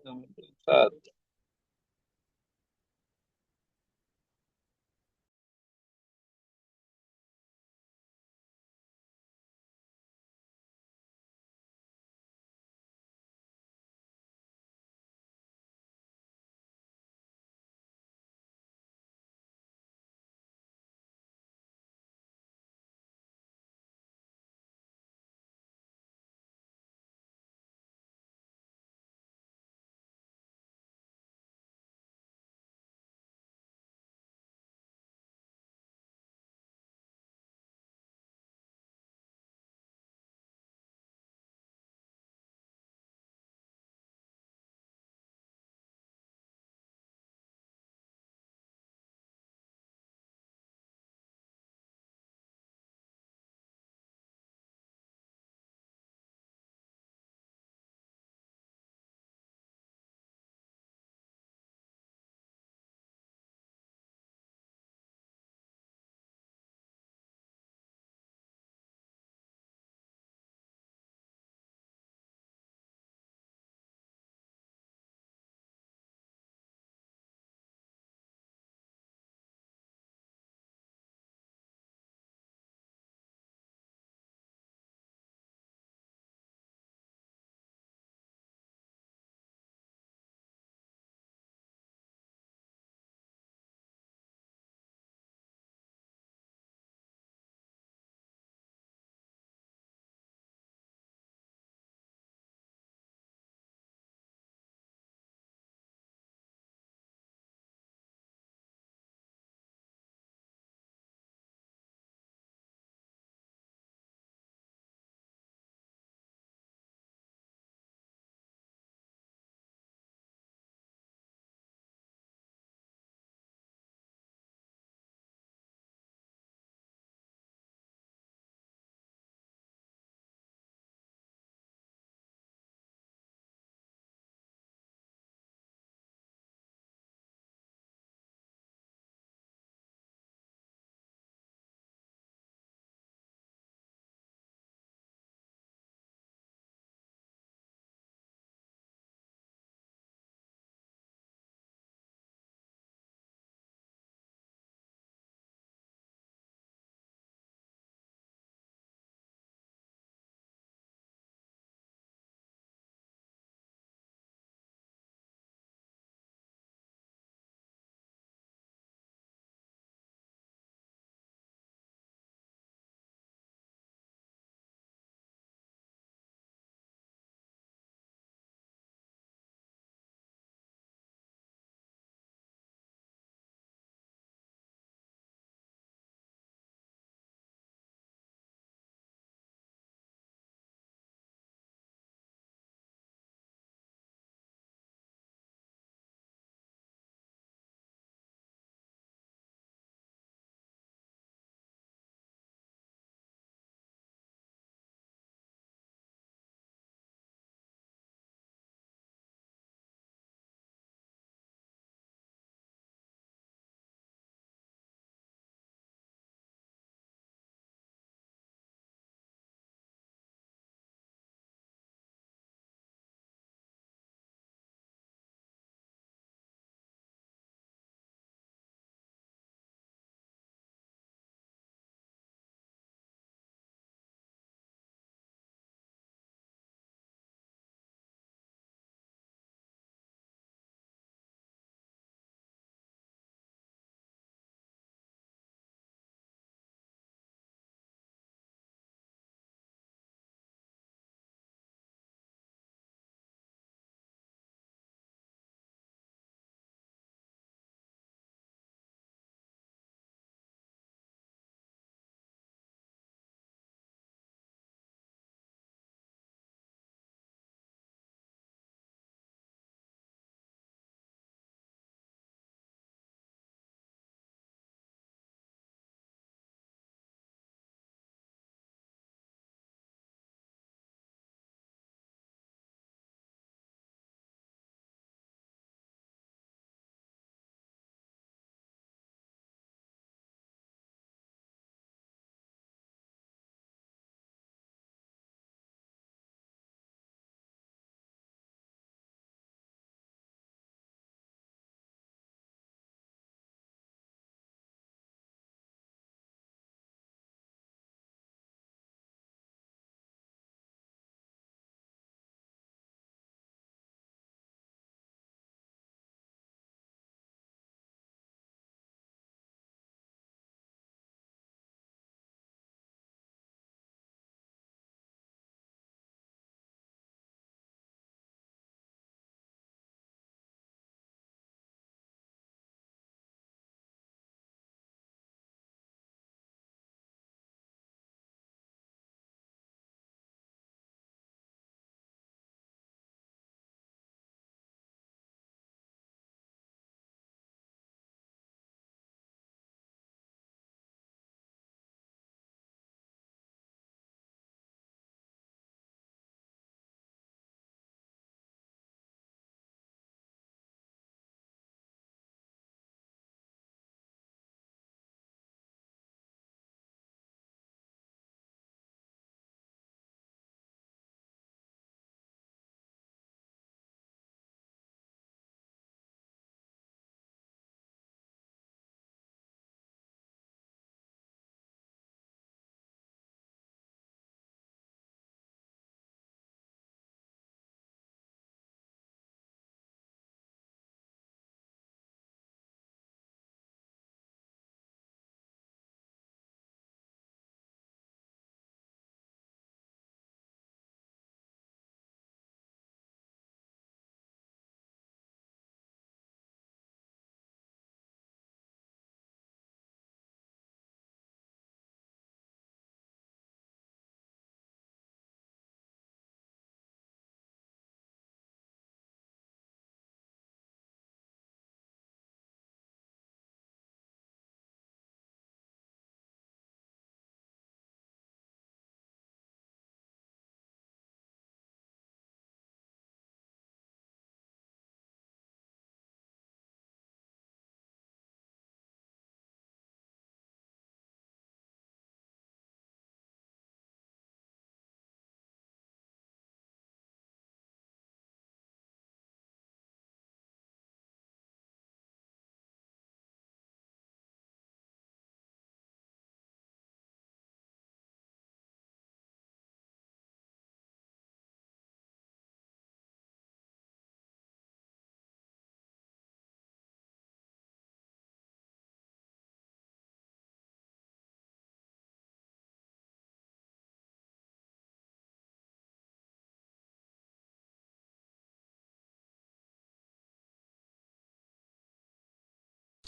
Non ho pensato.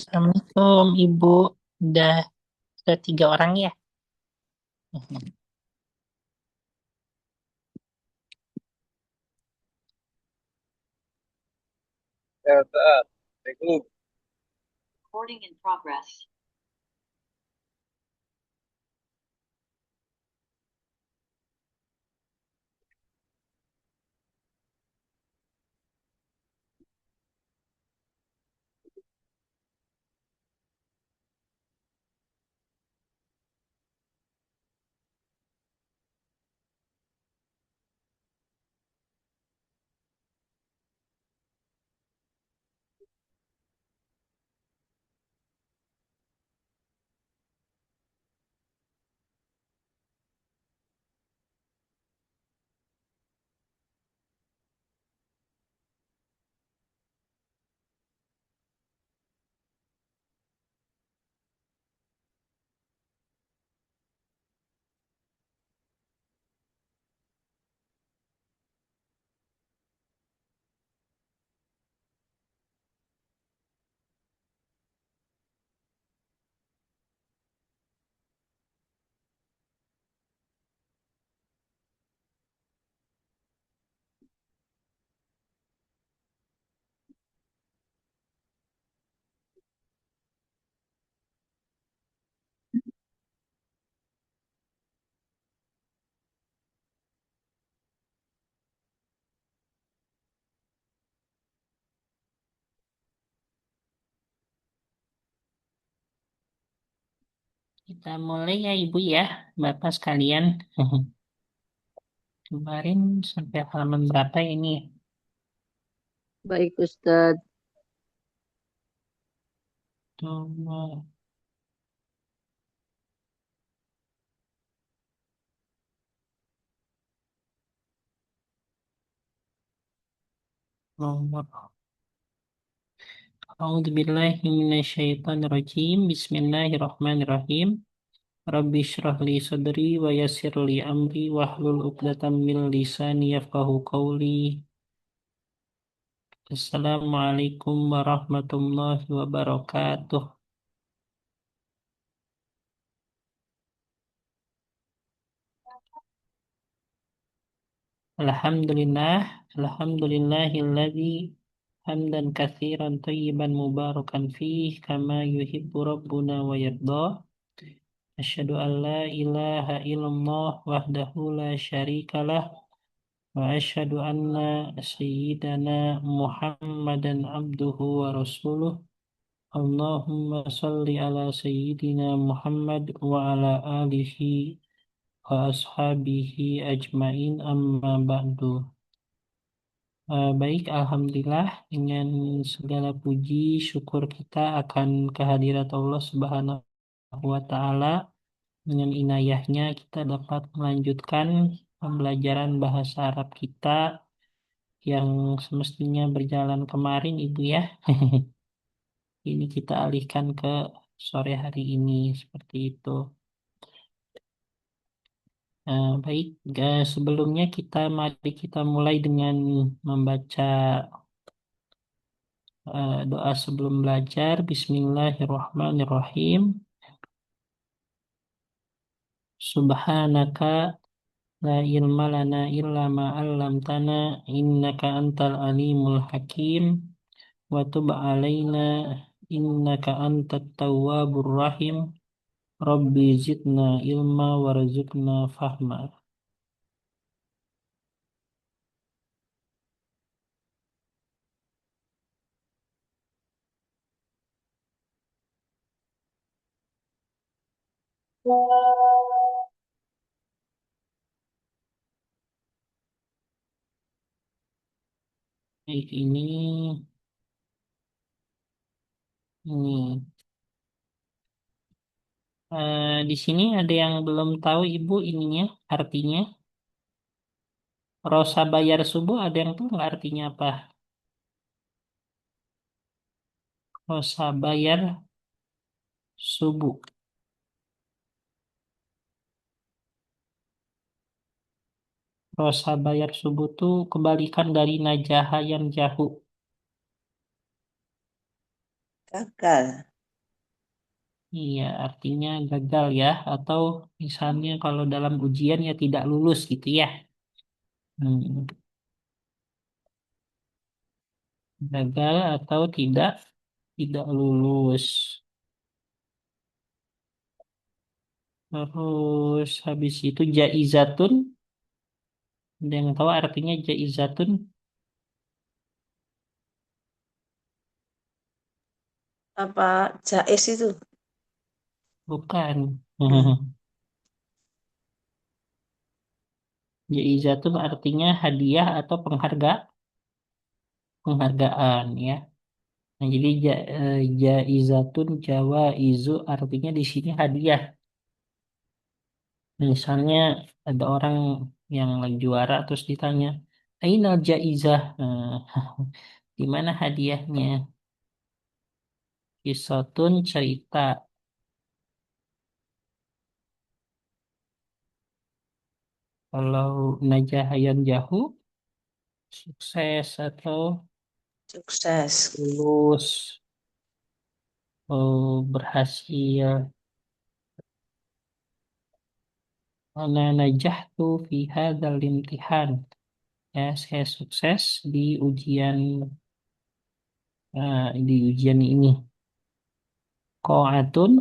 Assalamualaikum Ibu. Udah ketiga orang ya? Ya, Ustaz. Assalamualaikum. Recording in progress. Kita mulai ya Ibu ya, Bapak sekalian. Kemarin sampai halaman berapa ini? Baik, Ustadz. Tuh, nomor. A'udzubillahi minasyaitonirrajim. Bismillahirrahmanirrahim. Rabbi shrah li sadri wa yassir li amri wahlul 'uqdatam min lisani yafqahu qawli. Assalamualaikum warahmatullahi wabarakatuh. Alhamdulillah, alhamdulillahilladzi hamdan katsiran thayyiban mubarakan fih kama yuhibbu rabbuna wa yarda. Asyhadu an la ilaha illallah wahdahu la syarikalah wa asyhadu anna sayyidana Muhammadan abduhu wa rasuluh. Allahumma shalli ala sayyidina Muhammad wa ala alihi wa ashabihi ajmain amma ba'du. Baik, Alhamdulillah dengan segala puji syukur kita akan kehadirat Allah Subhanahu wa Ta'ala. Dengan inayahnya kita dapat melanjutkan pembelajaran bahasa Arab kita yang semestinya berjalan kemarin, Ibu ya. Ini kita alihkan ke sore hari ini seperti itu. Baik, sebelumnya mari kita mulai dengan membaca doa sebelum belajar. Bismillahirrahmanirrahim. Subhanaka la ilma lana illa ma 'allamtana innaka antal alimul hakim wa tub 'alaina innaka antat tawwabur rahim. Rabbi zidna ilma warzuqna fahma. Baik, ini di sini ada yang belum tahu Ibu ininya artinya. Rosa bayar subuh ada yang tahu nggak artinya apa? Rosa bayar subuh. Rosa bayar subuh tuh kebalikan dari najaha yang jahu. Gagal. Iya, artinya gagal ya. Atau misalnya kalau dalam ujian ya tidak lulus gitu ya. Hmm, gagal atau tidak lulus. Terus habis itu jaizatun. Ada yang tahu artinya jaizatun? Apa jais itu? Bukan. Hmm. Jaizatun artinya hadiah atau penghargaan ya. Nah, jadi jaizatun jawaizu artinya di sini hadiah. Misalnya ada orang yang lagi juara terus ditanya, Ainal jaizah? Nah, di mana hadiahnya? Kisotun cerita. Kalau najahayan jahu sukses atau Sukses. lulus, oh, berhasil. Ana najahtu fi hadzal imtihan. Ya, saya sukses di ujian ini. Qa'atun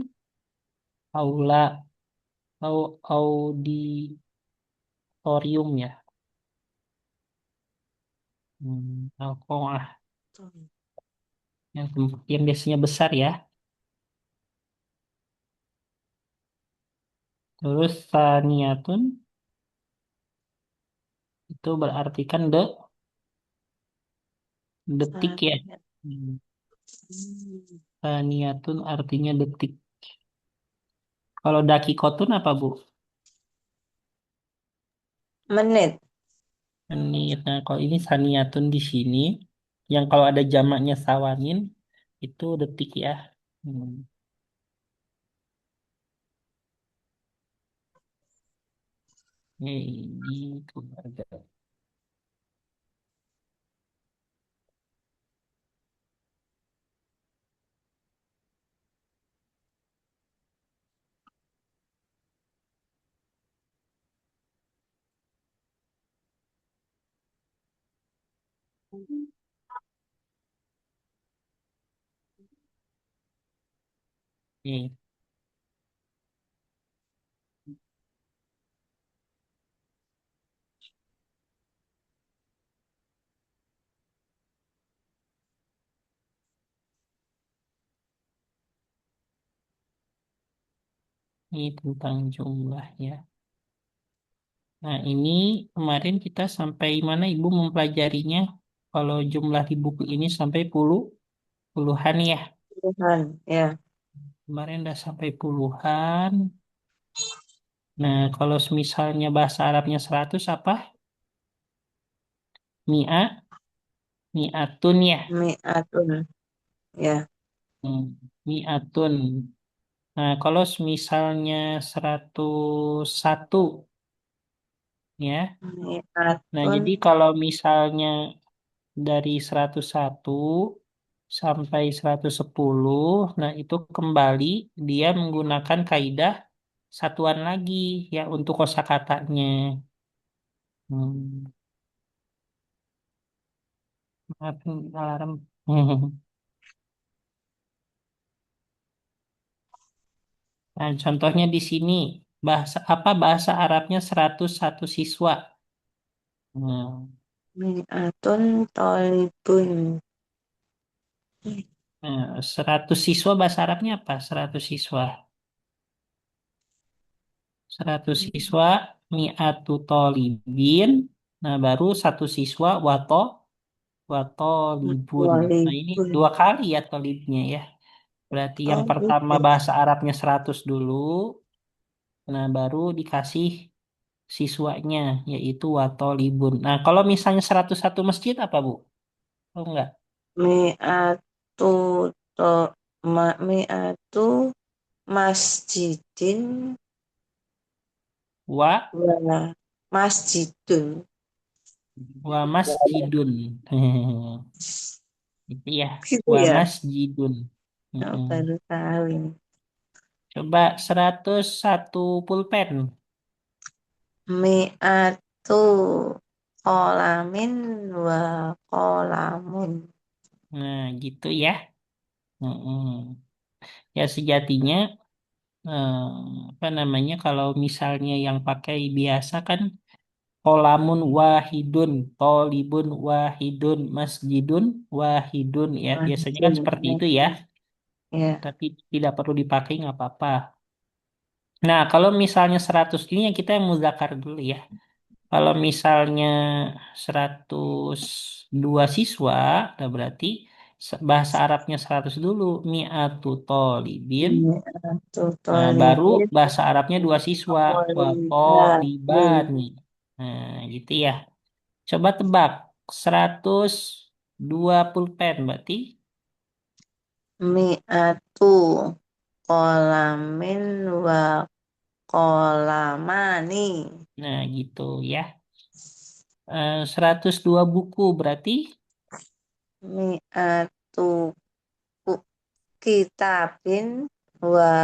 aula auditorium ya. Al-qa'ah yang biasanya besar ya. Terus saniyatun itu berarti kan detik ya. Sangat. Hmm. Hmm. Saniyatun artinya detik. Kalau dakikotun apa Bu? Menit. Menit. Nah, kalau ini saniyatun di sini, yang kalau ada jamaknya sawanin, itu detik ya. Hmm. Ini keluarga. Ini, ini tentang jumlah ya. Nah, ini kemarin kita sampai mana Ibu mempelajarinya? Kalau jumlah di buku ini sampai puluhan ya. Tuhan. Ya. Kemarin udah sampai puluhan. Nah, kalau misalnya bahasa Arabnya 100 apa? Mi'a, mi'atun ya. Mi'atun. Ya. Hmm, mi'atun. Nah, kalau misalnya 101 ya. Nah, Mi'atun. jadi kalau misalnya dari 101 sampai 110, nah itu kembali dia menggunakan kaidah satuan lagi ya untuk kosakatanya. Hmm, maaf, alarm. Nah, contohnya di sini bahasa Arabnya 101 siswa. Nah, Mi'atun tolibun. 100 siswa bahasa Arabnya apa? 100 siswa. 100 siswa mi'atu tolibin. Nah, baru satu siswa watolibun. Nah, ini Tolibun. dua kali ya tolibnya ya. Berarti yang Oh, pertama gitu. bahasa Arabnya 100 dulu. Nah, baru dikasih siswanya yaitu watolibun. Nah, kalau misalnya 101 masjid apa, Bu? Oh enggak. Mi'atu to mi'atu masjidin Wa wa masjidun. wa masjidun. Itu ya, Gitu wa ya. masjidun. Oh, Mm-mm. baru tahu ini. Coba 101 pulpen. Mi'atu kolamin wa kolamun. Nah, gitu ya. Mm-mm. Ya sejatinya eh, apa namanya kalau misalnya yang pakai biasa kan kolamun wahidun, tolibun wahidun, masjidun wahidun ya. Biasanya kan Wahidun. seperti itu ya. Ya. Tapi tidak perlu dipakai nggak apa-apa. Nah, kalau misalnya 100 ini yang kita yang muzakkar dulu ya. Kalau misalnya 102 siswa, nah berarti bahasa Arabnya 100 dulu. Mi'atu tolibin. Mi'atu Nah, baru tolibin bahasa Arabnya 2 siswa. Wa tolibatin. tolibani. Nah, gitu ya. Coba tebak. 102 pulpen berarti. Mi'atu kolamin wa kolamani. Nah, gitu ya. 102 buku berarti. Mi'atu kitabin wa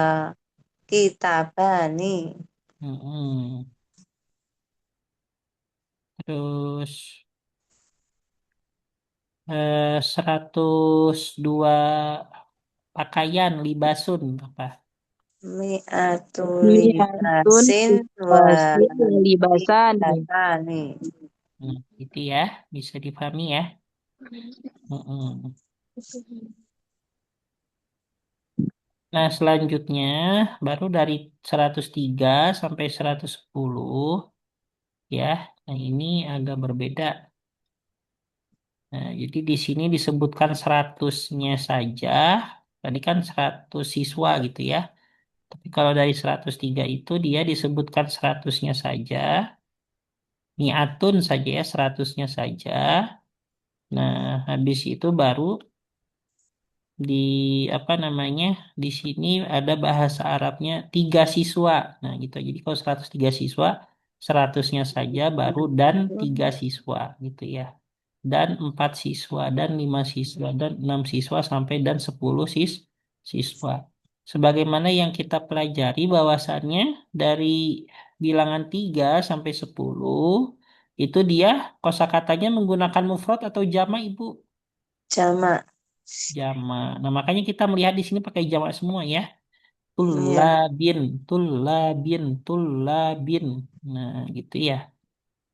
kitabani. Mm-mm. Terus 102 pakaian libasun apa? Mi'atu Mi'atun libasin wa libasin libasan. kitabani. Itu ya bisa dipahami ya. Mm-mm. Nah selanjutnya baru dari 103 sampai 110 ya. Nah ini agak berbeda. Nah, jadi di sini disebutkan 100-nya saja. Tadi kan 100 siswa gitu ya. Tapi kalau dari 103 itu dia disebutkan 100-nya saja. Mi'atun saja ya, 100-nya saja. Nah, habis itu baru di apa namanya? Di sini ada bahasa Arabnya 3 siswa. Nah, gitu. Jadi kalau 103 siswa, 100-nya saja baru dan 3 siswa gitu ya. Dan 4 siswa dan 5 siswa dan 6 siswa sampai dan 10 siswa. Sebagaimana yang kita pelajari bahwasannya dari bilangan 3 sampai 10 itu dia kosakatanya menggunakan mufrad atau jama' Ibu? Jamak. Jama'. Nah, makanya kita melihat di sini pakai jama' semua ya. Ya. Tullabin, tullabin, tullabin. Nah, gitu ya.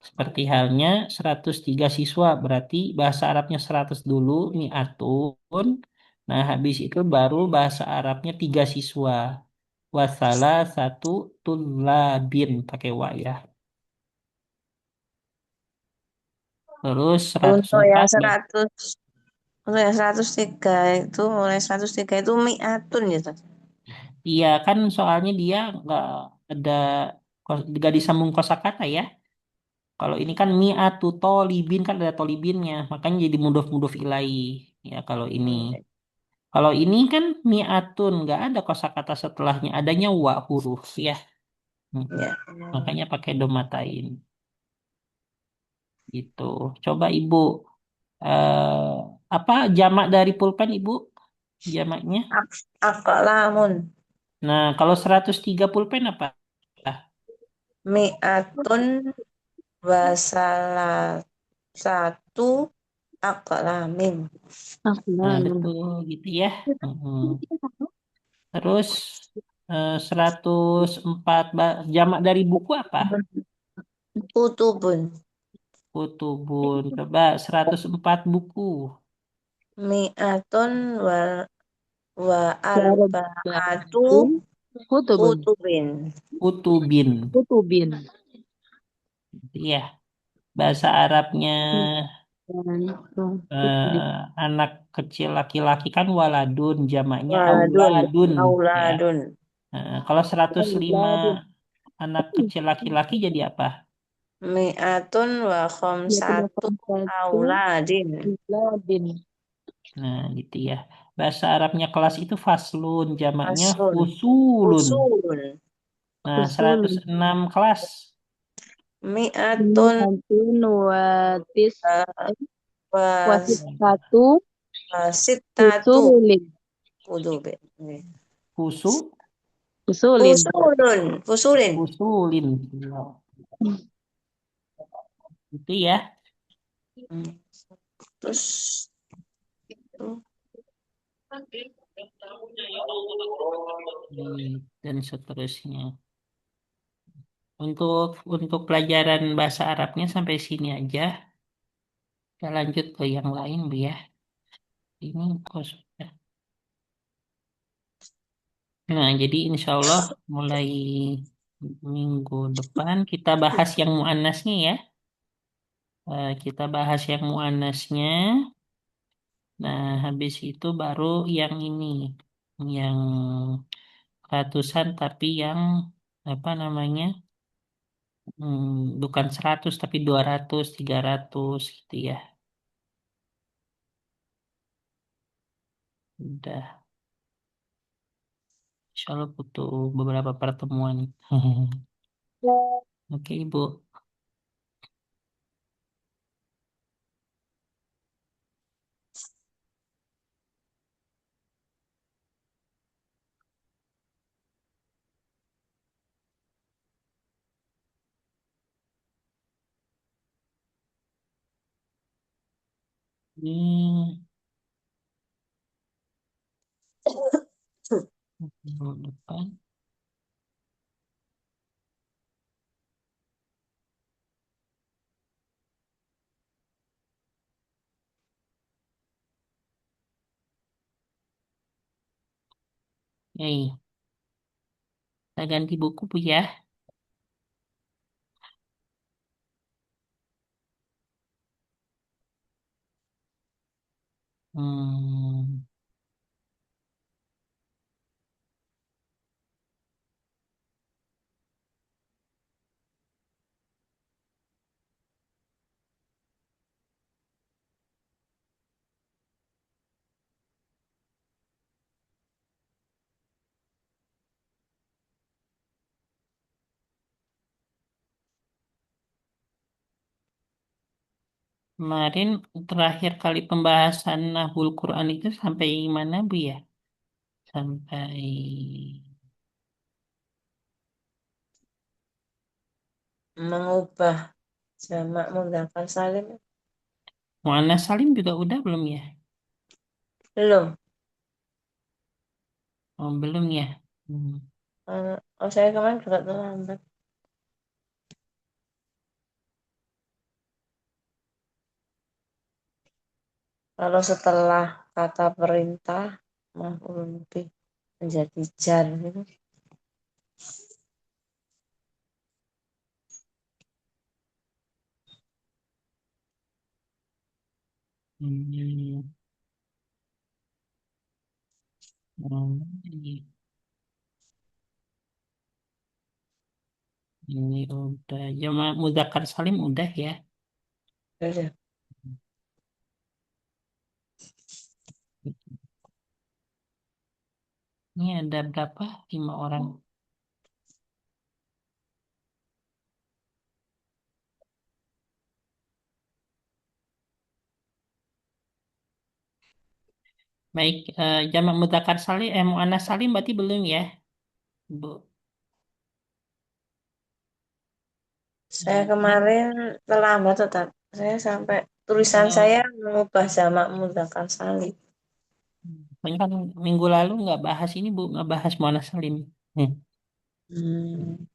Seperti halnya 103 siswa, berarti bahasa Arabnya 100 dulu, mi'atun. Nah, habis itu baru bahasa Arabnya 3 siswa. Wasala satu tulabin, pakai wa ya. Terus Untuk yang 104, 100 untuk yang 103 itu mulai 103 itu mi'atun gitu. iya kan soalnya dia nggak ada, nggak disambung kosakata ya. Kalau ini kan mi'atu tolibin, kan ada tolibinnya, makanya jadi mudhof-mudhof ilaih. Ya, kalau ini. Kalau ini kan mi'atun, nggak ada kosakata setelahnya, adanya wa huruf ya. Hmm. Ya. Makanya pakai domatain gitu. Coba Ibu eh, apa jamak dari pulpen Ibu? Jamaknya. Akolamun Nah, kalau 103 pulpen apa? mi'atun wasalah satu akolamin. Nah, Afnan. betul gitu ya. Hmm. Terus 104 jamak dari buku apa? Kutubun Kutubun. Coba 104 buku. mi'atun wa arba'atu Arba'atun kutubun. kutubin. Kutubin. Kutubin. Iya, bahasa Arabnya Kutubin. anak kecil laki-laki kan waladun, jamaknya Waladun, auladun ya. auladun. Kalau 105 Auladun. anak kecil laki-laki jadi apa? Mi'atun wa Ya punya khamsatu satu auladin. auladin. Nah, gitu ya. Bahasa Arabnya kelas itu faslun, jamaknya Asun, fusulun. usulun. Nah, Usul. 106 kelas. Ini Mi'atun antun watis wa wasit wa- satu sittatu usulin. kutubin. Fusu, Usulin. Fusulun. Fusulin. Usulin. Itu ya. Hmm. Terus itu Dan seterusnya. Untuk pelajaran bahasa Arabnya sampai sini aja. Kita lanjut ke yang lain, Bu ya. Ini kos. Nah, jadi insya Allah mulai minggu depan kita bahas yang muannasnya ya. Kita bahas yang muannasnya. Nah, habis itu baru yang ini, yang ratusan tapi yang apa namanya? Bukan 100 tapi 200, 300 gitu ya. Udah, insya Allah butuh beberapa pertemuan. Oke, Ibu. Ini minggu depan. Hey, kita ganti buku, Bu ya. Hmm, Kemarin terakhir kali pembahasan Nahwul Quran itu sampai mana, Bu ya? Sampai mengubah jamak mudzakkar salim. Muannas Salim juga udah belum ya? Belum. Oh, belum ya. Hmm. Oh, saya kemarin juga terlambat. Kalau setelah kata perintah maf'ul bih menjadi jar gitu. Hmm. Ini ini udah. Jama Muzakkar Salim udah ya. Udah. Ini ada berapa? 5 orang. Baik, jamak Muzakkar Salim, Muannas Salim berarti belum ya, Bu. Saya Ini, kemarin terlambat tetap. Saya sampai tulisan eh, saya mengubah jamak mudzakkar salim. Pokoknya kan minggu lalu nggak bahas ini Bu, nggak bahas Muannas Salim. Hmm. Hmm.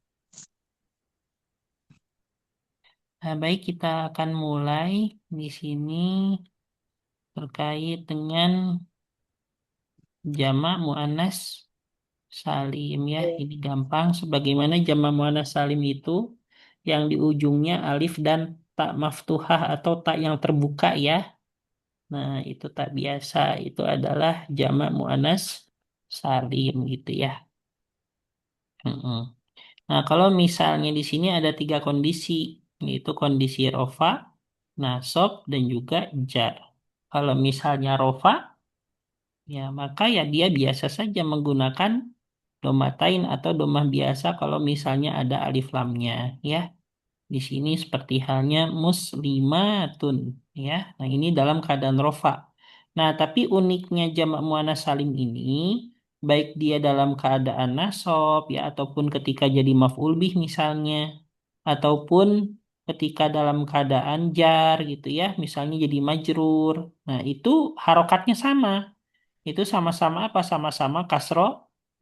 Nah, baik kita akan mulai di sini terkait dengan jamak muannas salim ya. Ini gampang. Sebagaimana jamak muannas salim itu yang di ujungnya alif dan tak maftuhah atau tak yang terbuka ya. Nah, itu tak biasa. Itu adalah jamak muannas salim gitu ya. Mm-mm. Nah, kalau misalnya di sini ada 3 kondisi, yaitu kondisi rofa, nasab, dan juga jar. Kalau misalnya rofa, ya maka ya dia biasa saja menggunakan domatain atau domah biasa kalau misalnya ada alif lamnya, ya. Di sini seperti halnya muslimatun, ya. Nah, ini dalam keadaan rofa. Nah, tapi uniknya jamak muannas salim ini, baik dia dalam keadaan nasab ya ataupun ketika jadi maf'ul bih misalnya ataupun ketika dalam keadaan jar gitu ya misalnya jadi majrur. Nah, itu harokatnya sama. Itu sama-sama apa? Sama-sama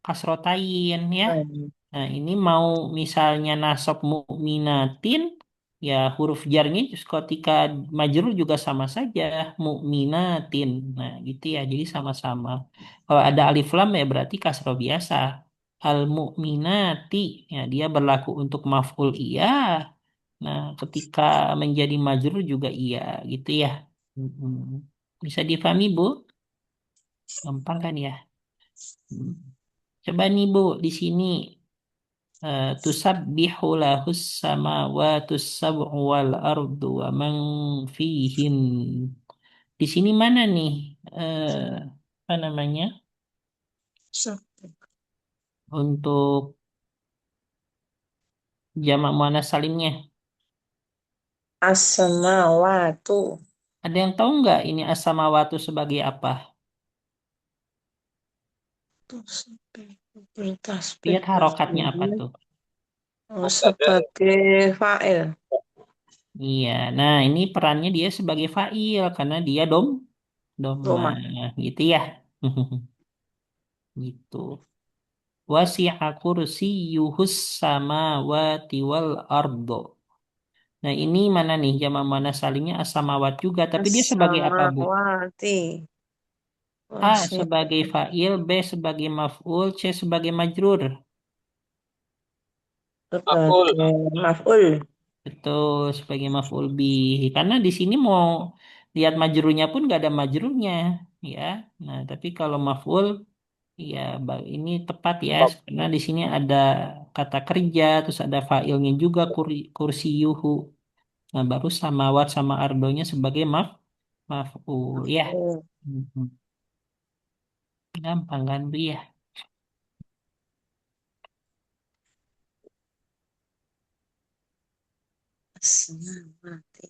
kasrotain ya. Hmm. Nah, ini mau misalnya nasab mukminatin, ya huruf jarnya ketika majrur juga sama saja, mukminatin. Nah, gitu ya. Jadi sama-sama. Kalau ada alif lam ya berarti kasro biasa. Al mukminati, ya dia berlaku untuk maf'ul iya. Nah, ketika menjadi majrur juga iya, gitu ya. Mm-mm. Bisa difahami, Bu? Gampang kan ya? Hmm. Coba nih Bu, di sini tusabbihu lahus samawati sab'u wal ardu wa man fihin. Di sini mana nih apa namanya? Untuk jamak muannas salimnya. As-samawatu. Ada yang tahu nggak ini as-samawatu sebagai apa? Bertasbih Lihat harokatnya apa bersama. tuh? Oh, sebagai fa'il. Iya, nah ini perannya dia sebagai fa'il karena dia doma Rumah. gitu ya. Gitu. Wasi'a kursiyyuhus samawati wal ardo. Nah, ini mana nih jamak muannas salimnya as-samawat juga, tapi dia sebagai apa, Bu? As-samawati. A Wasi- sebagai fa'il, B sebagai maf'ul, C sebagai majrur. Makul. Sebagai maf'ul. Betul, sebagai maf'ul bih. Karena di sini mau lihat majrurnya pun nggak ada majrurnya, ya. Nah, tapi kalau maf'ul, ya ini tepat ya, karena di sini ada kata kerja, terus ada fa'ilnya juga kursi yuhu. Nah, baru samawat sama ardonya sebagai maf'ul ya. Oh, Mhm. Gampang kan, Bu ya? as-samawati.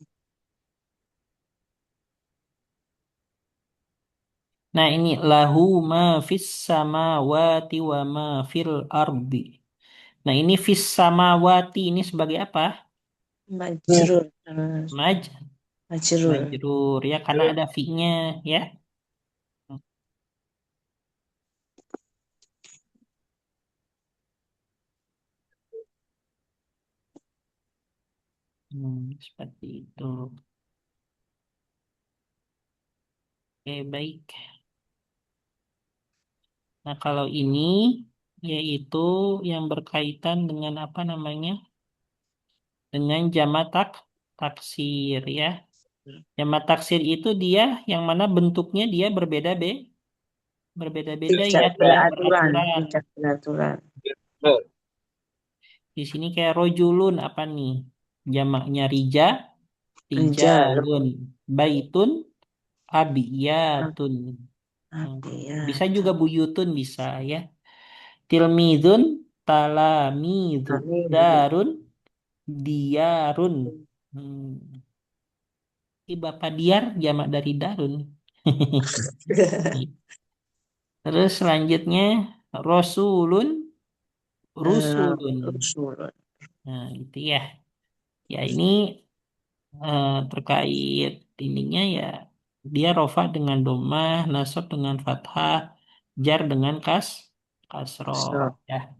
Nah, ini lahu ma fis samawati wa ma fil ardi. Nah, ini fis samawati ini sebagai apa? Majrur. Maj, Majrur. majrur ya karena ada fi-nya ya. Seperti itu. Oke, baik. Nah, kalau ini yaitu yang berkaitan dengan apa namanya? Dengan jamak taksir ya. Jamak taksir itu dia yang mana bentuknya dia berbeda-beda ya, Tidak tidak beraturan. beraturan. Tidak beraturan. Di sini kayak rojulun apa nih? Jamaknya Rijal. rijalun, baitun, abiyatun. Hmm. Bisa juga Abiyatun. buyutun bisa ya. Tilmidun, talamidu, Amin. darun, diarun. Hmm. Ini Bapak Diar jamak dari darun. Terus selanjutnya Rasulun, Rusulun. Rasul. Nah, itu ya. Ya ini terkait ininya ya dia rofa dengan domah, nasab dengan fathah, jar dengan kasroh So, ya.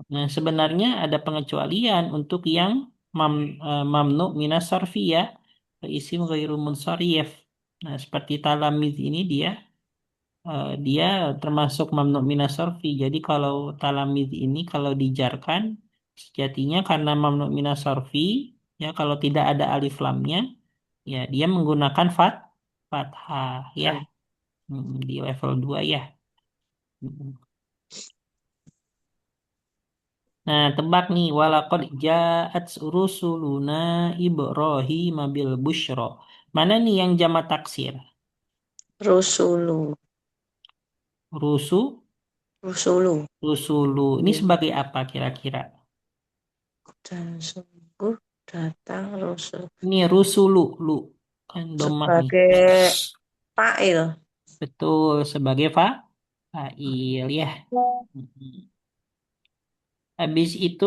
Nah, sebenarnya ada pengecualian untuk yang mamnu minas sarfi ya, isim ghairu munsharif. Nah, seperti talamiz ini dia termasuk mamnu minas sarfi. Jadi kalau talamiz ini kalau dijarkan sejatinya karena mamnu minas sarfi ya kalau tidak ada alif lamnya ya dia menggunakan fathah ya. Di level 2 ya. Mm. Nah, tebak nih walaqad ja'at rusuluna Ibrahim bil busyra. Mana nih yang jamak taksir? Rusulu. Rusu, Rusulu. rusulu. Ini sebagai apa kira-kira? Dan sungguh datang Rasul. Ini rusulu, lu kan domah nih. Sebagai fa'il. Betul, sebagai fa'il ya. Mm-mm. Habis itu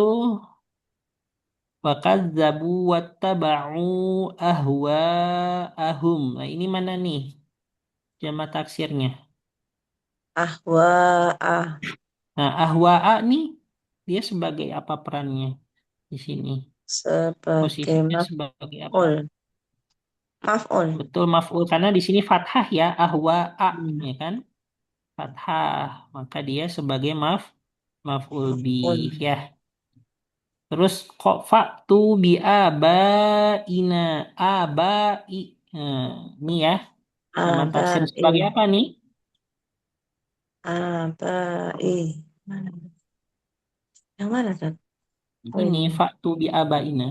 wakadzabu wattaba'u ahwa'ahum. Nah, ini mana nih jamak taksirnya? Ahwa, ah, Nah, ahwa'a nih dia sebagai apa perannya di sini? sebagai Posisinya sebagai apa? maf'ul. Maf'ul. Betul maf'ul karena di sini fathah ya, ahwa'a Hmm. ya kan? Fathah, maka dia sebagai maf'ul Maf'ul. bih ya. Terus kok faktu bi abaina abai. Nah, ini ya. Sama taksir Abai. sebagai apa nih? Abai. Mana? Yang mana, Tad? Oh Ini ini. faktu bi abaina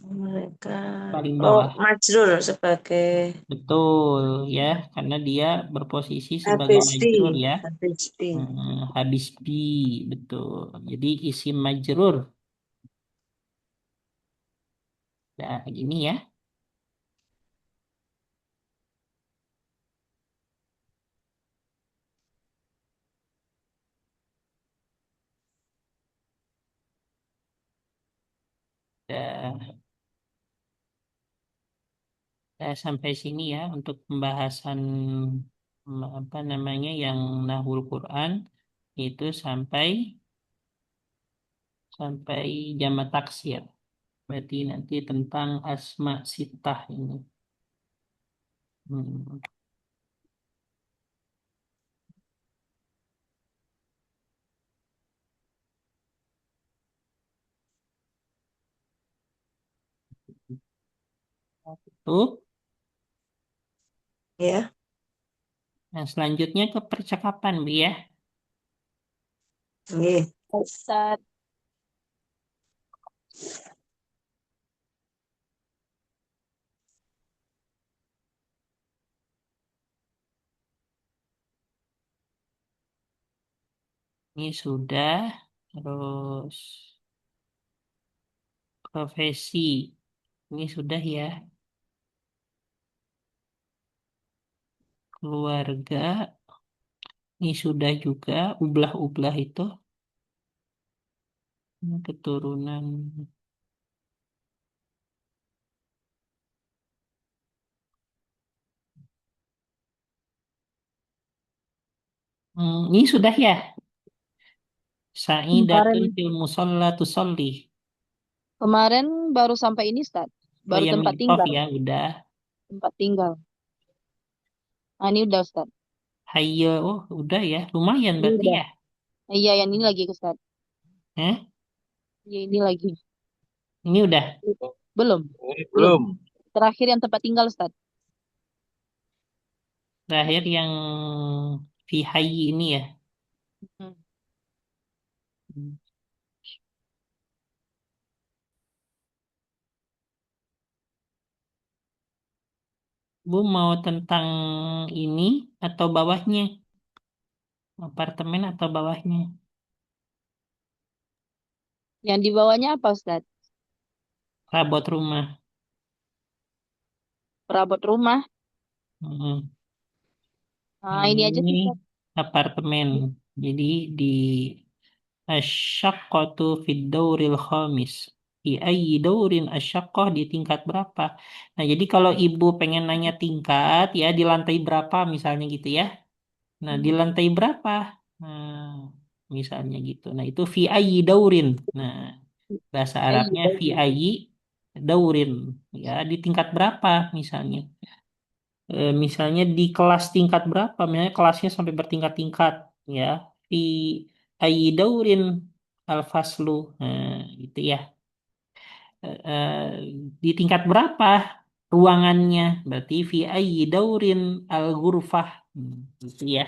Mereka. paling Oh, bawah. majrur sebagai Betul ya, karena dia berposisi sebagai habis di. majrur ya. Habis di. Habis bi, betul. Jadi isim majrur. Nah, gini ya. Nah, sampai sini ya untuk pembahasan apa namanya yang Nahwul Quran itu sampai sampai jamak taksir. Berarti nanti tentang asma sitah ini. Hmm. Tuh. Ya. Nah, selanjutnya ke percakapan, Bu ya. Nggih. Ustaz. Ini sudah. Terus profesi. Ini sudah ya. Keluarga. Ini sudah juga. Ublah-ublah itu. Ini keturunan. Ini sudah ya. Sa'idatun Kemarin fil musalla tusolli. kemarin baru sampai ini, Ustaz. Oh Baru yang tempat mitof tinggal. ya udah. Tempat tinggal. Nah, ini udah, Ustaz. Hayya, oh udah ya. Lumayan Ini berarti udah. ya. Iya, yang ini lagi, Ustaz. Eh, Iya, ini lagi. ini udah. Belum. Ini Belum. belum. Terakhir yang tempat tinggal, Ustaz. Terakhir yang fi hayyi ini ya. Hmm. Bu mau tentang ini atau bawahnya? Apartemen atau bawahnya? Yang di bawahnya apa, Ustaz? Rabot rumah. Perabot rumah. Mm. Nah, Yang ini aja ini sih, Ustaz. apartemen. Jadi di asyaqqatu fid dauril khamis. Di ayyi daurin asyaqqah di tingkat berapa? Nah, jadi kalau ibu pengen nanya tingkat ya di lantai berapa misalnya gitu ya. Nah, di Hmm. lantai berapa? Nah, misalnya gitu. Nah, itu fi ayyi daurin. Nah, bahasa Iya, Arabnya fi ayyi daurin. Ya, di tingkat berapa misalnya? Misalnya di kelas tingkat berapa? Misalnya kelasnya sampai bertingkat-tingkat. Ya, fi ayyi daurin al-faslu. Nah, gitu ya. Di tingkat berapa ruangannya? Berarti fi ayyi daurin al-ghurfah. Gitu ya.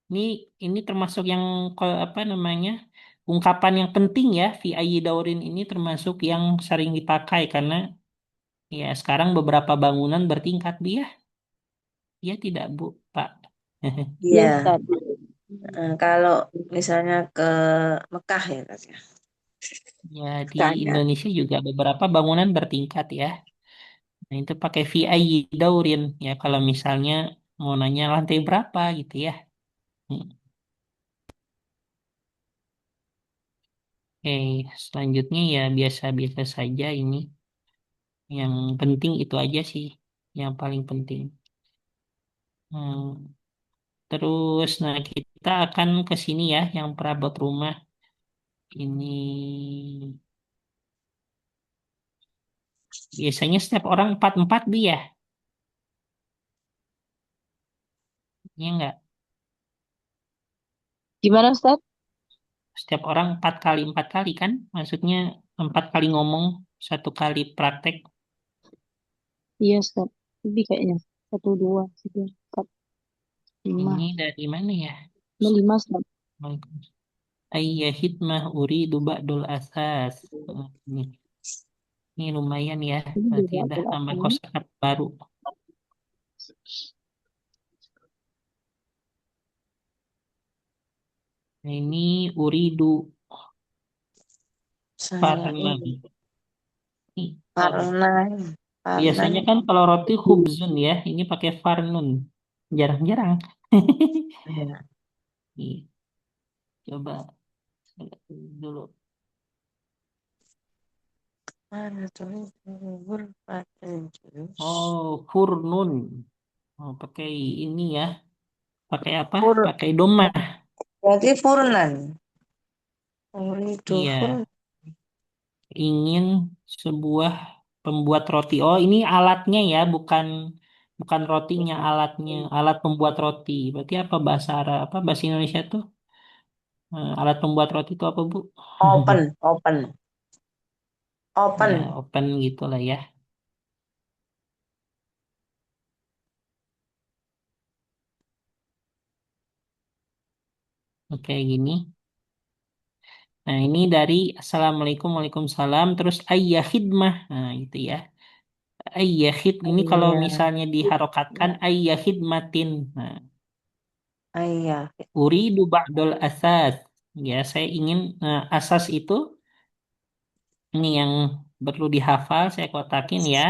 Ini ini termasuk yang apa namanya ungkapan yang penting ya fi ayyi daurin ini termasuk yang sering dipakai karena ya sekarang beberapa bangunan bertingkat Bu ya. Ya tidak Bu Pak. iya, Iya. Ustaz. Kalau misalnya ke Mekah ya, Kak, ya. Ya di Mekahnya. Indonesia juga beberapa bangunan bertingkat ya. Nah, itu pakai VI daurin ya kalau misalnya mau nanya lantai berapa gitu ya. Hmm. Oke, selanjutnya ya biasa-biasa saja ini. Yang penting itu aja sih, yang paling penting. Hmm, Terus, nah kita akan ke sini ya, yang perabot rumah. Ini biasanya setiap orang empat empat bi ya, ya enggak? Gimana Ustaz? Setiap orang empat kali kan? Maksudnya empat kali ngomong, satu kali praktek. Iya Ustaz. Lebih kayaknya. Satu, dua, tiga, empat, lima. Ini dari mana ya? Ini lima Ustaz. Ayya hikmah uridu ba'dul asas. Ini, ini lumayan ya. Ini Berarti juga udah tambah berapa? kosakata baru. Nah, ini uridu Saya farnan. ini Ini far. karena karena Biasanya kan kalau roti khubzun ya, ini pakai farnun. Jarang-jarang. ya, Nih, coba dulu. mana tuh berpaten jus. Oh, furnun. Oh, pakai ini ya. Pakai apa? Fur, Pakai domah. berarti furnan. Itu fur. Iya, ingin sebuah pembuat roti. Oh, ini alatnya ya, bukan bukan rotinya, alatnya, alat pembuat roti. Berarti apa bahasa Arab, apa bahasa Indonesia tuh? Alat pembuat roti itu apa, Bu? Open, open, Ya, open. open gitulah ya. Oke, gini. Nah, ini dari Assalamualaikum, Waalaikumsalam, terus ayah khidmah. Nah, gitu ya. Ayah khid, ini kalau Iya, misalnya diharokatkan ayah khidmatin. Nah, iya, uridu ba'dul asas. Ya, saya ingin asas itu ini yang perlu dihafal, saya kotakin ya.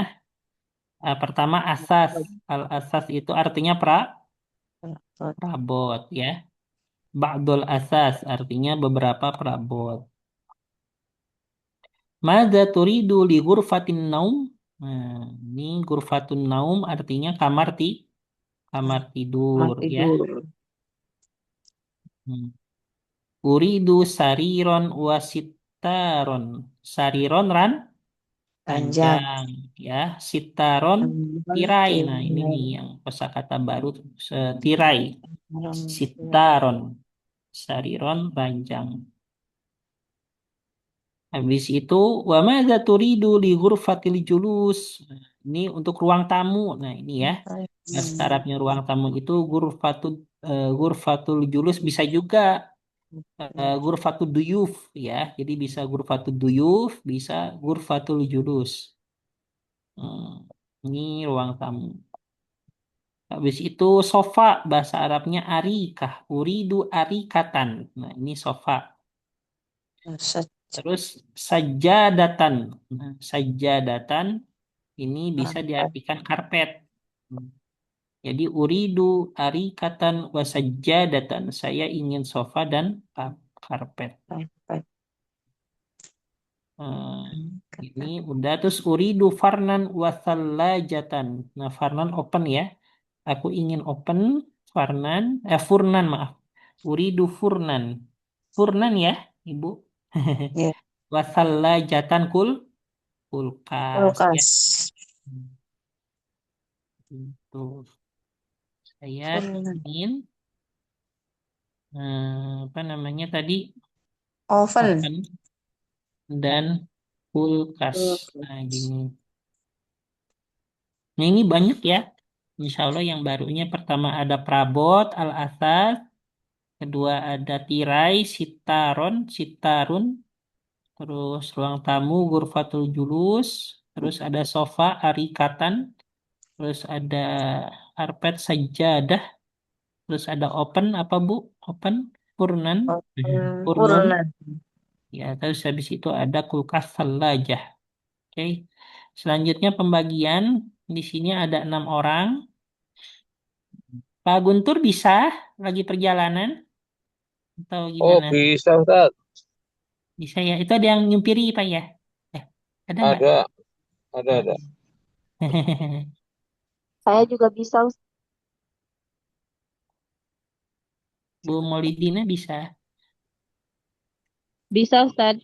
Pertama asas. Al asas itu artinya perabot ya. Ba'dul asas artinya beberapa perabot. Mada turidu li ghurfatin naum? Nah, ini ghurfatun naum artinya kamar tidur mati ya. tidur. Hmm. Uridu sariron wasitaron. Sariron Panjang, ranjang ya. Sitaron panjang, tirai. Nah, ini tidur. nih yang kosakata baru tirai. Malam, Sitaron. Sariron ranjang. Habis itu wa madza turidu li ghurfatil julus. Nah, ini untuk ruang tamu. Nah, ini ya. Bahasa Arabnya ruang tamu itu ghurfatul julus bisa juga ghurfatul duyuf ya. Jadi bisa ghurfatul duyuf, bisa ghurfatul julus. Hmm, ini ruang tamu. Habis itu sofa bahasa Arabnya arikah. Uridu arikatan. Nah, ini sofa. Terus sajadatan. Nah, sajadatan ini bisa diartikan karpet. Hmm. Jadi uridu arikatan wasajadatan. Saya ingin sofa dan karpet. Eh, ini udah terus uridu farnan wasallajatan. Nah, farnan open ya. Aku ingin open farnan furnan maaf. Uridu furnan. Furnan ya, Ibu. Ya, Wasallajatan kulkas ya. kulkas. Itu saya Furnan. ingin apa namanya tadi Oven. oven dan kulkas. Nah, Kulkas. gini. Nah, ini banyak ya. Insya Allah yang barunya pertama ada perabot al-asas, kedua ada tirai, sitarun, terus ruang tamu, ghurfatul julus, terus ada sofa, arikatan, terus ada karpet sajadah, terus ada open apa Bu? Open, furnan, Oven. furnun, Furnan. ya terus habis itu ada kulkas selajah. Oke. Selanjutnya pembagian. Di sini ada 6 orang. Pak Guntur bisa lagi perjalanan atau Oh, gimana? bisa, Ustaz. Bisa ya. Itu ada yang nyupiri Pak ya? Eh, ada nggak? Ada, ada. Saya juga bisa, Bu Maulidina bisa. Bisa, Ustaz.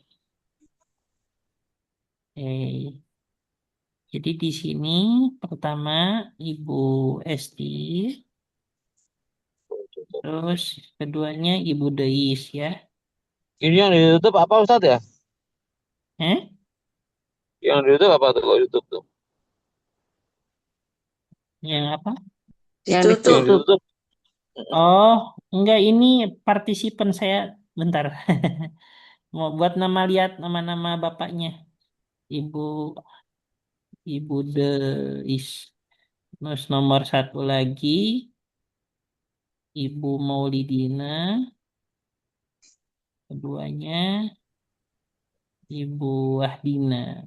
Eh, jadi di sini pertama Ibu Esti, terus keduanya Ibu Deis ya. Ini yang di YouTube apa, Ustaz ya? Eh? Yang di YouTube apa tuh, kalau YouTube tuh? Yang apa? Yang Yang Ditutup. di ditutup. YouTube. Oh, enggak ini partisipan saya bentar. Mau buat nama lihat nama-nama bapaknya. Ibu Ibu Deis. Terus nomor satu lagi Ibu Maulidina. Keduanya Ibu Wahdina.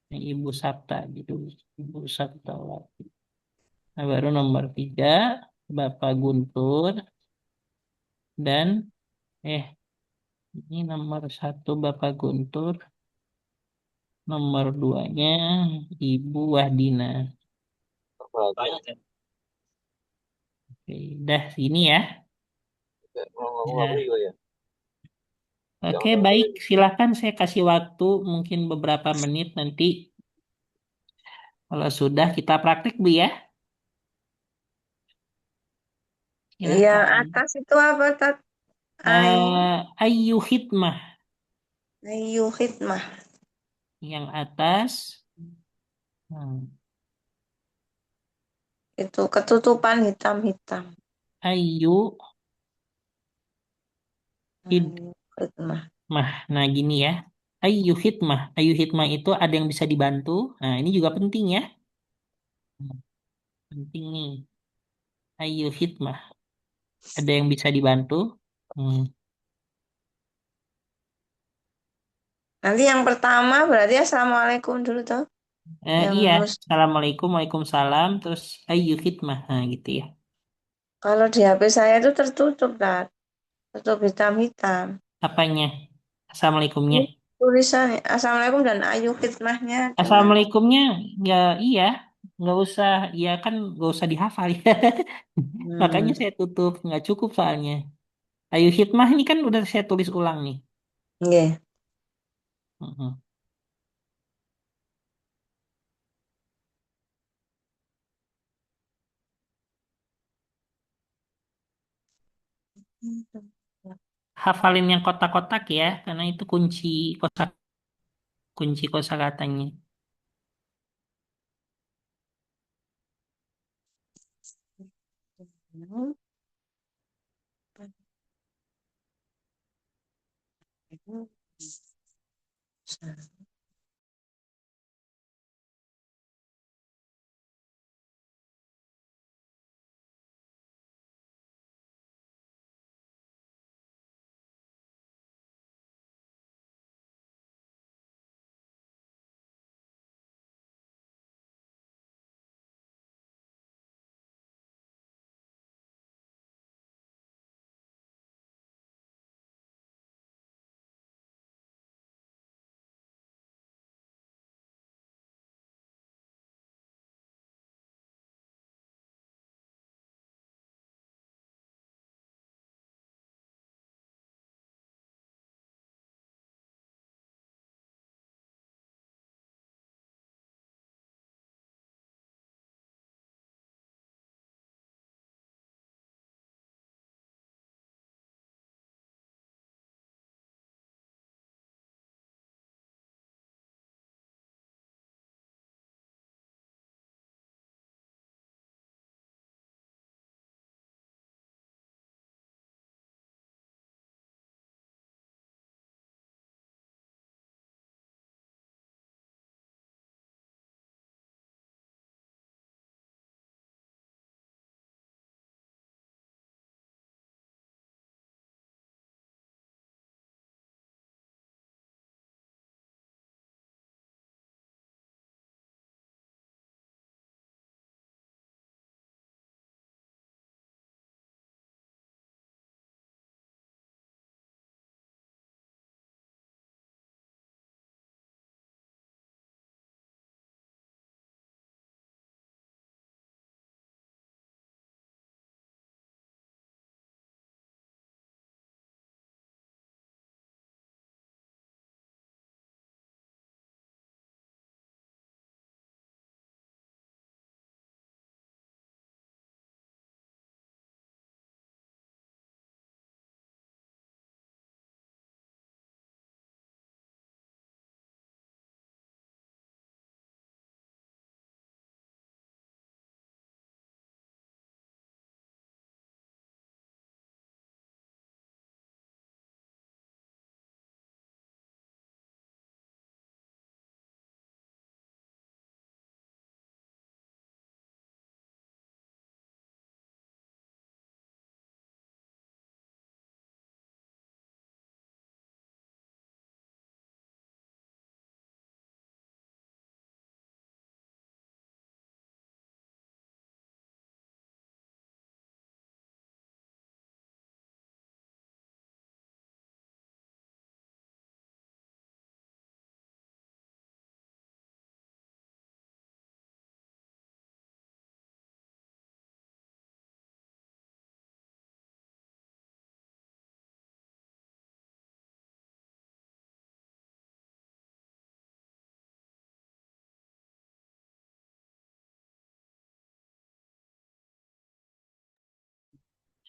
Ibu Sabta gitu. Ibu Sabta. Nah, baru nomor 3 Bapak Guntur dan eh ini nomor 1 Bapak Guntur, nomor duanya Ibu Wahdina. Oke, dah sini ya. Nggak beli Ya. kok ya. Oke, Jangan baik. beli. Silakan saya kasih waktu mungkin beberapa menit nanti. Kalau sudah kita praktik Bu ya. Yang Silakan. atas itu apa, Tat? Ayu Hikmah Ayu Hikmah. yang atas. Hmm, Itu ketutupan hitam-hitam. Ayu Ayu Hikmah. Hikmah. Nah, gini ya. Ayu Hikmah. Ayu Hikmah itu ada yang bisa dibantu. Nah, ini juga penting ya. Hmm, penting nih. Ayu Hikmah. Ada yang bisa dibantu. Hmm. Nanti yang pertama berarti Assalamualaikum dulu tuh. Yang Iya. mus. Assalamualaikum, Waalaikumsalam. Terus Ayu Hikmah. Nah, gitu ya. Kalau di HP saya itu tertutup, Tat. Tutup hitam-hitam. Apanya? Assalamualaikumnya. Ini tulisannya Assalamualaikum dan Ayu Hikmahnya cuma. Assalamualaikumnya ya iya. Nggak usah. Ya kan nggak usah dihafal ya. Makanya Hmm. saya tutup. Nggak cukup soalnya. Ayu Hikmah ini kan udah saya tulis ulang nih. Nggih. Mm-mm. Hafalin yang kotak-kotak ya, karena itu kunci kosakatanya.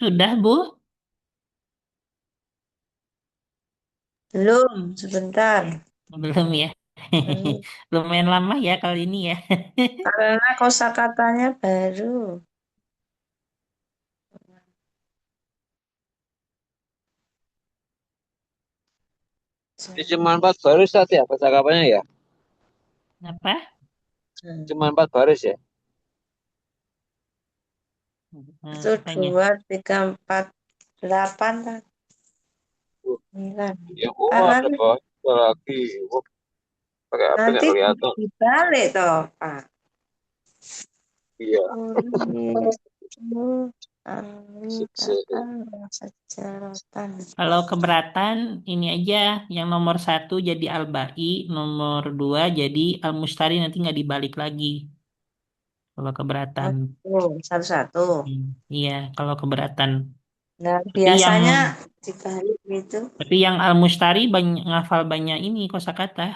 Sudah, Bu? Belum, sebentar. Belum ya? Hmm, Lumayan lama ya kali ini ya. Karena kosakatanya baru. Ini cuma 4 baris tadi ya percakapannya ya. Apa? Cuma 4 baris ya. Itu Apanya? 2, 3, 4, 8, Uh, 9. Ya, oh ada Nanti, baca lagi. Oh, pakai apa nggak nanti kelihatan? dibalik toh, Pak. Iya. Uritu Sip, sip. alikatan sejaratan. Kalau keberatan, ini aja yang nomor satu jadi al-ba'i, nomor dua jadi al-mustari nanti nggak dibalik lagi. Kalau keberatan, Oh, satu-satu. Hmm, iya kalau keberatan. Nah, Tapi yang biasanya dibalik gitu. tapi yang al-mustari banyak ngafal banyak ini kosakata.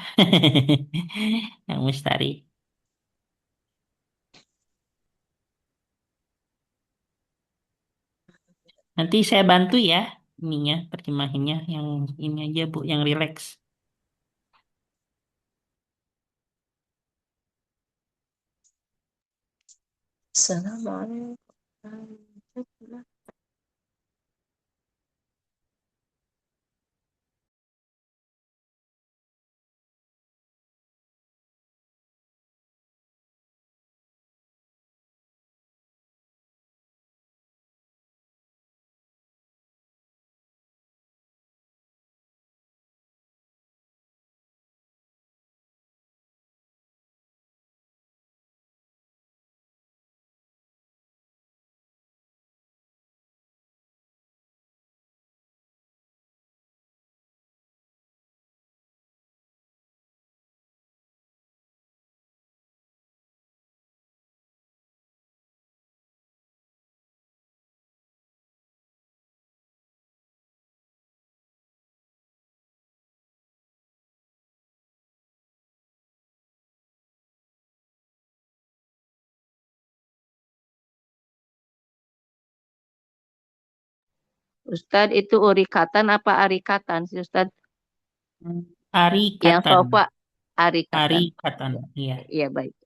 Yang mustari. Nanti saya bantu ya ininya terjemahinnya yang ini aja Bu, yang rileks. Assalamualaikum. Ustadz itu urikatan apa arikatan sih Ustadz? Ari Yang Katan. sofa Ari arikatan. Katan. Iya. Iya baik.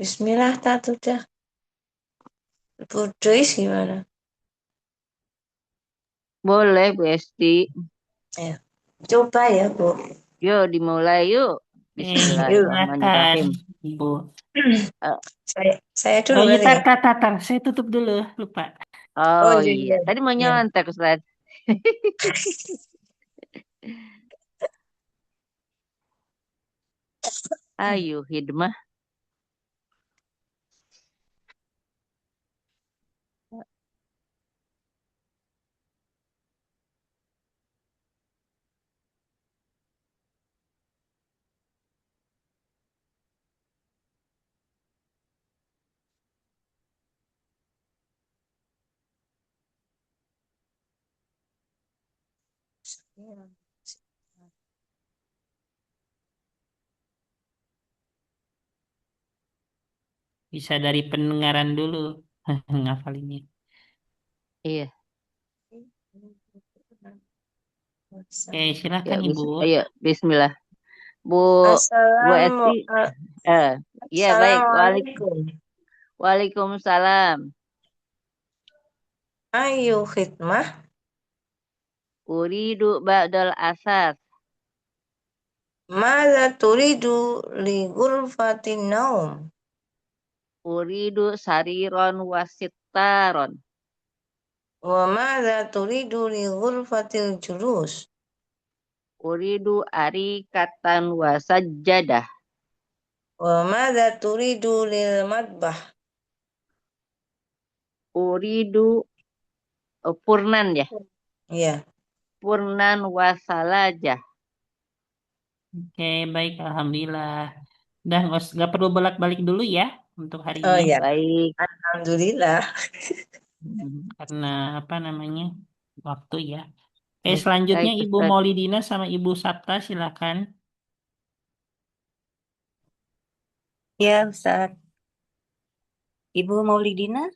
Bismillah tak udah. Bu Joyce gimana? Boleh, Bu Esti. Ya. Coba ya, Bu. Yuk, dimulai yuk. Yuk. Silakan, Bismillahirrahmanirrahim. Ibu. Eh, Saya dulu Oh iya, kali tar, ya. tar, tar, tar. Saya tutup dulu, lupa. Oh Oh iya, iya, iya. tadi mau Iya. nyontek Ustaz. Ayo, hidmah. Bisa dari pendengaran dulu. Ngafalinnya. Iya, Oke, ya silakan Ibu. bisa. Ayo, Bismillah. Bu Bu Esti. Eh, iya baik. Assalamualaikum. Waalaikumsalam. Ayo khidmah. Uridu ba'dal asas. Mada turidu li ghurfatin naum. Uridu sariron wasitaron. Wa mada turidu li ghurfatil julus. Uridu arikatan wasajjadah. Wa mada turidu lil matbah. Uridu purnan ya. Iya. Purnan wasalajah. Oke, baik. Alhamdulillah. Udah, nggak perlu bolak-balik dulu ya untuk hari Oh ini. ya. Baik. Alhamdulillah. Karena apa namanya? Waktu ya. Oke, Baik, selanjutnya baik Ibu Ustaz. Maulidina sama Ibu Sapta, silakan. Ya, Ustaz. Ibu Maulidina?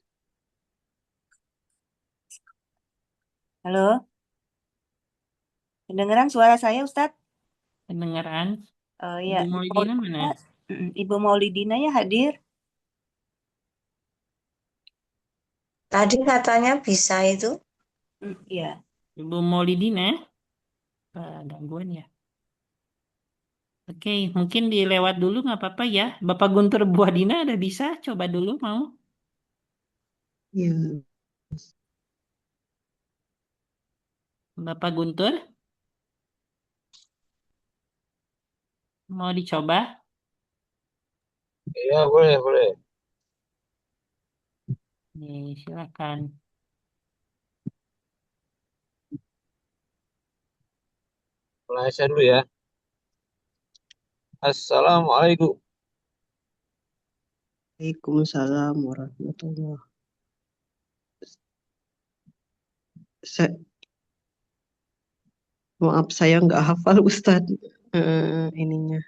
Halo? Kedengeran suara saya, Ustaz? Pendengaran. Oh ya, Ibu Ibu Maulidina mana? Maulidina, Ibu Maulidina ya hadir? Tadi katanya bisa itu. Iya. Ibu Maulidina? Apa gangguan ya? Oke, mungkin dilewat dulu nggak apa-apa ya. Bapak Guntur Buadina ada bisa? Coba dulu mau. Ya, Bapak Guntur, mau dicoba? Iya, boleh, boleh. Nih, silakan. Mulai saya dulu ya. Assalamualaikum. Waalaikumsalam warahmatullah. Sa- Maaf saya nggak hafal Ustadz ininya.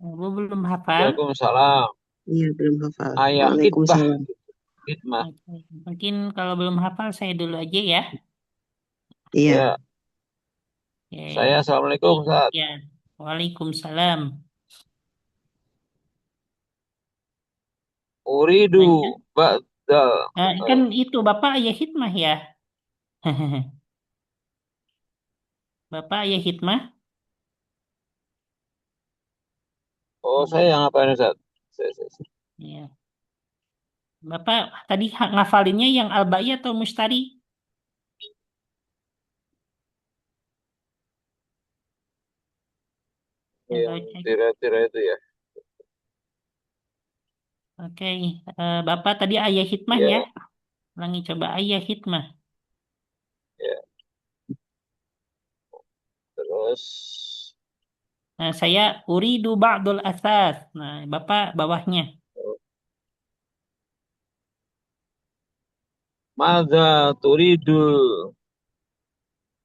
Ibu belum hafal? Waalaikumsalam. Iya belum hafal. Ayah khidbah. Waalaikumsalam. Khidmah. Oke. Mungkin kalau belum hafal saya dulu aja ya. Iya. Ya, saya Oke. Assalamualaikum, Ustaz. Ya. Waalaikumsalam. Uridu Lanjut. ba'dal. Kan itu Bapak ayah hikmah ya. Bapak ayah hikmah. Oh, saya yang ngapain, Ustaz? Saya. Ya. Bapak tadi ngafalinnya yang al-ba'i atau mustari? Yang Yang tahu cek. tira-tira itu ya. Oke. Bapak tadi ayah hikmah ya. Ya, Ulangi coba ayah hikmah. ya. Terus, Nah, saya uridu ba'dul asas. Nah, Bapak bawahnya. Mada turidu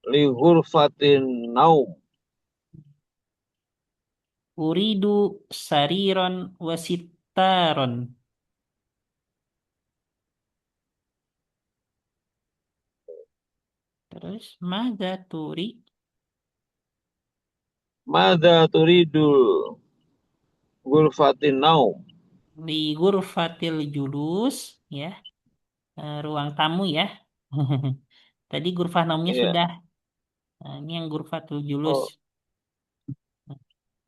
li ghurfatin naum. Uridu sariron wasitaron. Terus, mada turi? Mada turidu ghurfatin naum. di ghurfatil julus ya, ruang tamu ya. Tadi ghurfah naumnya Iya. sudah. Nah, ini yang ghurfatul julus. Oh,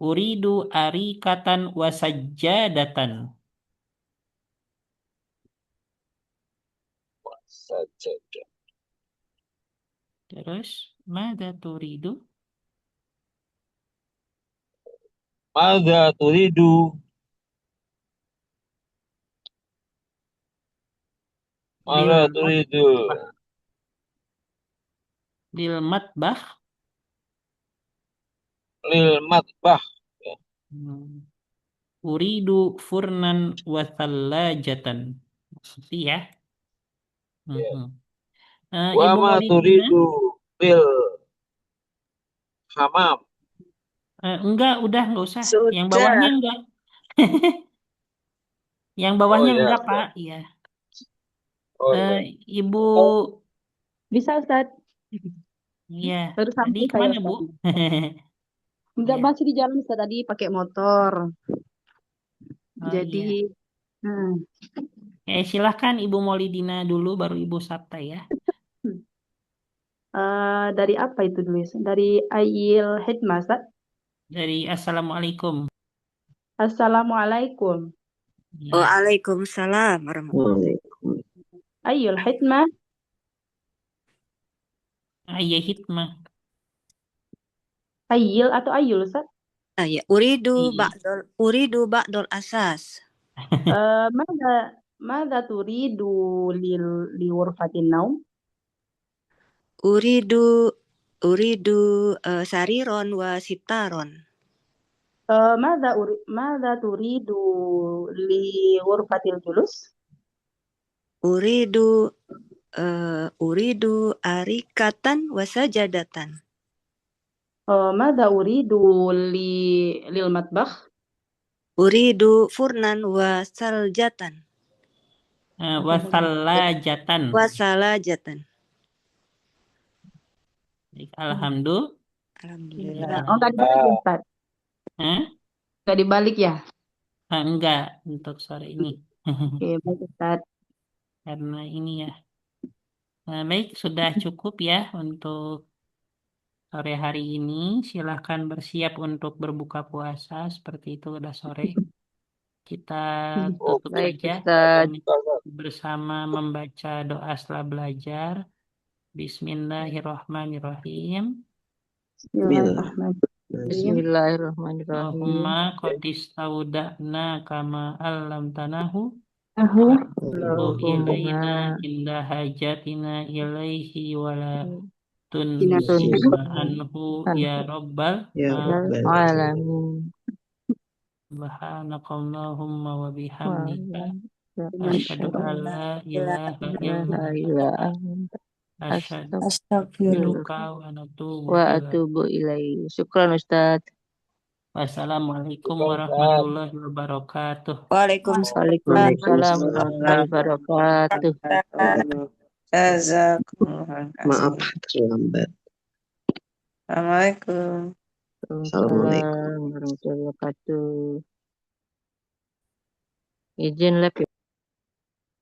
Uridu arikatan wasajjadatan. saja. Terus, mada turidu? Mada turidu? Mada Lil turidu? lil matbah. Lil matbah. Ya. Hmm. Uridu furnan wa thallajatan. Maksudnya ya. Ya. Mhm. Wa Ibu ma Maulidina? turidu lil hamam. Enggak, udah nggak usah. Yang Sudah. bawahnya enggak. Yang Oh bawahnya ya, enggak, ya. Pak. Iya. Oh Eh, ya. Ibu, Bisa, Ustaz. iya. Baru Tadi sampai saya, kemana, Bu? Ustaz. Enggak, Iya. masih di jalan, Ustaz. Tadi pakai motor. Oh Jadi, iya. hmm. Silahkan Ibu Maulidina dulu, baru Ibu Sabta ya. Dari apa itu dulu, Ustaz? Dari Ayil Hikmah, Ustaz. Dari Assalamualaikum. Assalamualaikum. Ya. Waalaikumsalam warahmatullahi Ayul Hikmah. Ayah hikmah. Ayil atau Ayul, Ustaz? Ya, I- uridu ba'dul asas. Mada mada turidu liwurfatin naum? Uridu sariron wa sitaron. Mada turidu liwurfatil julus? Uridu arikatan wa sajadatan. Mada uridu lil matbakh? Uridu furnan wa saljatan. Wasallajatan. Wasalajatan. Alhamdulillah. Alhamdulillah. Oh, nggak dibalik ya, Ustaz? Hah? Nggak dibalik ya? Enggak untuk sore ini. Oke, baik, Ustaz. Karena ini ya. Baik, sudah cukup ya untuk sore hari ini. Silahkan bersiap untuk berbuka puasa. Seperti itu udah sore. Kita Oh, tutup Baik, saja Ustaz. bersama membaca doa setelah belajar. Bismillahirrahmanirrahim. Bismillahirrahmanirrahim. Bismillahirrahmanirrahim. Allahumma qadis tauda'na kama alam tanahu. Tahu. Ilaina Allahumma inda hajatina ilaihi wala Ina tunzina anhu ya rabbal alamin. subhanakallahumma wa bihamdika Ya asyhadu an la ilaha illa ilaha illa anta anta asyhadu Astagfirullah. wa natubu wa ilaik. atubu ilaihi. Syukran, Ustaz. Wassalamualaikum Ustaz. warahmatullahi wabarakatuh. Waalaikumsalam warahmatullahi wabarakatuh. Jazakumullah Maaf khairan. terlambat. Assalamualaikum. Waalaikumsalam warahmatullahi wabarakatuh. Izin lab ya.